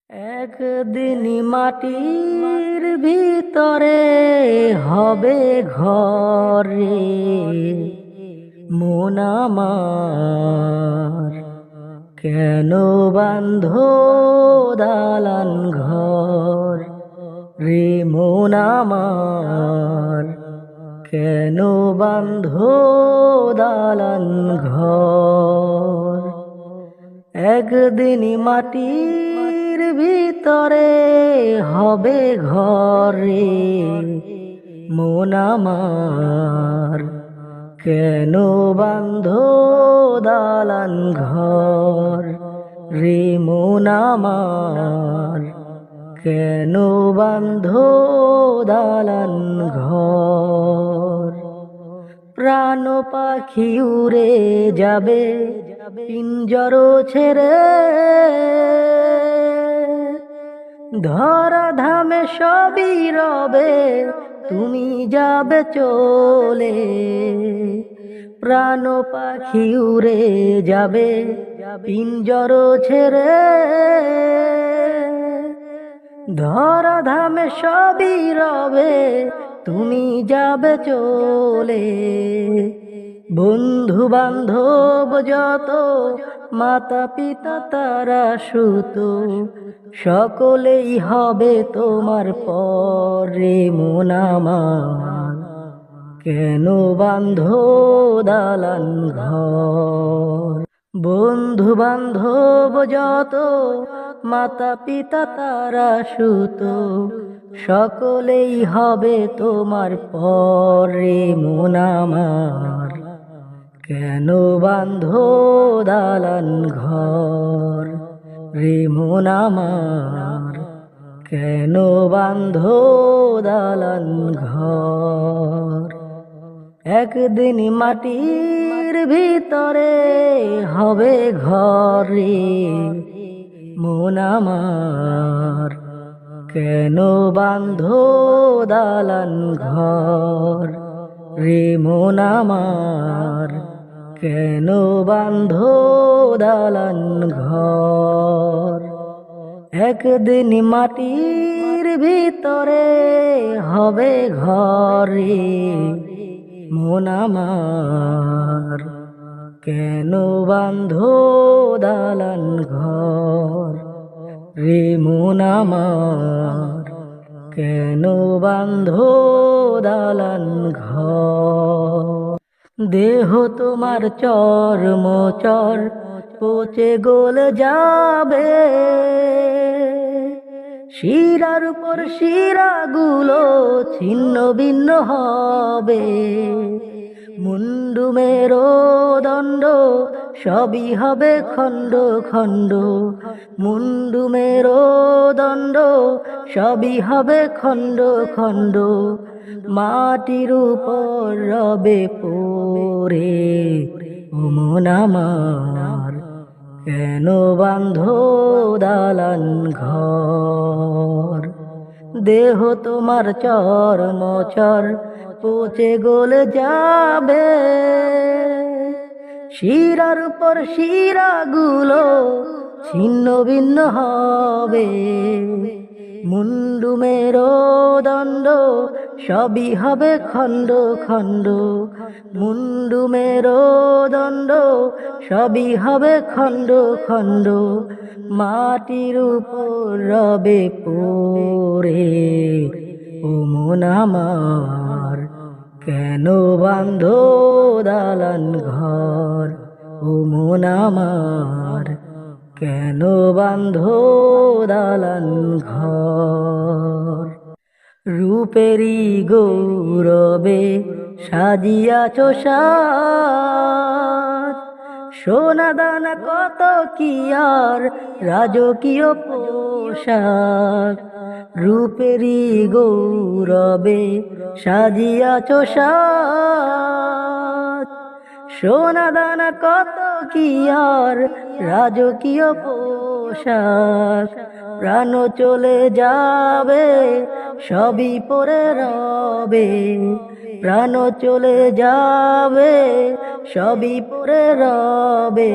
একদিন মাটির ভিতরে হবে ঘরে মন আমার, কেন বাঁধো দালান ঘর রে মন আমার, কেন বাঁধো দালান ঘর। একদিন মাটির ভিতরে হবে ঘরে মন আমার, কেন বাঁধো দালান ঘর রে মন আমার, কেন বাঁধো দালান ঘর। প্রাণ পাখি উড়ে যাবে পিঞ্জর ছেড়ে, ধরা ধামে সবই রবে তুমি যাবে চলে। প্রাণ পাখি উড়ে যাবে পিঞ্জর ছেড়ে, ধরা ধামে সবই রবে তুমি যাবে চলে। বন্ধু বান্ধব যত মাতা পিতা তারা সুত, সকলেই হবে তোমার পরে মন আমার, কেন বাঁধো দালান ঘর। বন্ধু বান্ধব যত মাতা পিতা তারা সুত, সকলেই হবে তোমার পরে মন আমার, কেন বাঁধো দালান ঘর রে মন আমার, কেন বাঁধো দালান ঘর। একদিন মাটির ভিতরে হবে ঘরে মন আমার, কেন বাঁধো দালান ঘর রে মন আমার, কেন বাঁধো দালান ঘর। একদিন মাটির ভিতরে হবে ঘরে মন আমার, কেন বাঁধো দালান ঘর রে মন আমার, কেন বাঁধো দালান ঘর। দেহ তোমার চর্ম চর পচে গলে যাবে, শিরার উপর শিরাগুলো ছিন্ন ভিন্ন হবে। মুন্ডু মেরুদণ্ড সবই হবে খণ্ড খণ্ড, মুন্ডু মেরুদণ্ড সবই হবে খণ্ড খণ্ড। মাটির উপর রবে পড়ে ও মন আমার, কেন বাঁধো দালান ঘর। দেহ তোমার চর্ম চর পচে গলে যাবে, শিরার উপর শিরাগুলো ছিন্ন ভিন্ন হবে। মুন্ডু মেরুদণ্ড সবই হবে খণ্ড খণ্ড, মুন্ডু মেরুদণ্ড সবই হবে খণ্ড খণ্ড। মাটির উপর রবে পড়ে ও মন আমার, কেন বাঁধো দালান ঘর ও মন আমার, কেন বাঁধো দালান ঘর। রূপেরই গৌরবে সাজিয়াছ সাজ, সোনা দানা কত কি আর রাজকীয় পোশাক। রূপেরই গৌরবে সাজিয়াছ সাজ, সোনা দানা কত কি আর রাজকীয় পোশাক। প্রাণ চলে যাবে সবই পরে রবে, প্রাণ চলে যাবে সবই পরে রবে।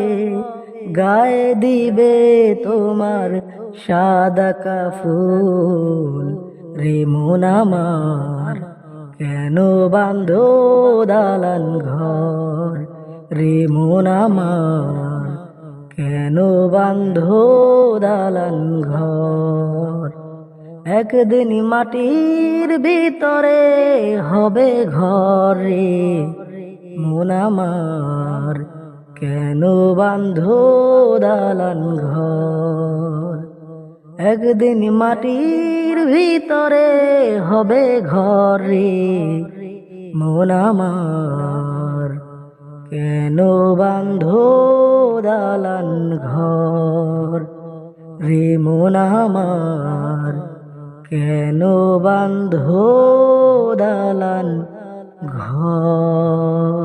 গায়ে দিবে তোমার সাদা কাফুল রে মন আমার, কেন বাঁধো দালান ঘর রে মন আমার, কেন বাঁধো দালান ঘর। একদিন মাটির ভিতরে হবে ঘর রে মন আমার, কেন বাঁধো দালান ঘর। একদিন মাটির ভিতরে হবে ঘর রে মন আমার, কেন বাঁধো দালান ঘর রে মন আমার, কেন বাঁধো দালান ঘর।